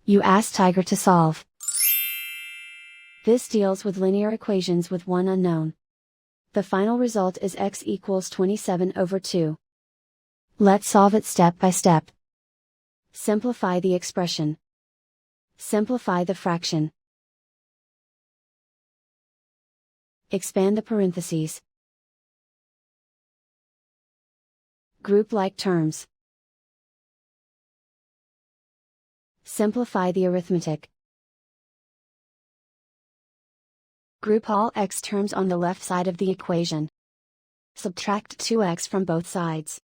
You ask Tiger to solve. This deals with linear equations with one unknown. The final result is x equals 27 over 2. Let's solve it step by step. Simplify the expression. Simplify the fraction. Expand the parentheses. Group like terms. Simplify the arithmetic. Group all x terms on the left side of the equation. Subtract 2x from both sides.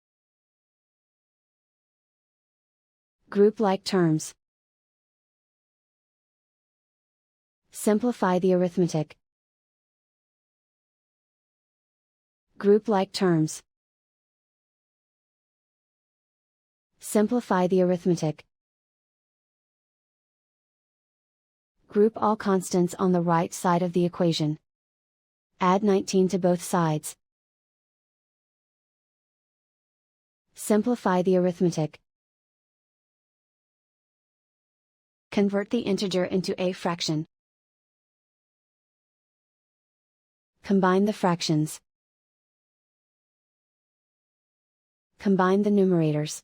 Group like terms. Simplify the arithmetic. Group like terms. Simplify the arithmetic. Group all constants on the right side of the equation. Add 19 to both sides. Simplify the arithmetic. Convert the integer into a fraction. Combine the fractions. Combine the numerators.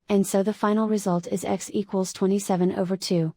And so the final result is x equals 27 over 2.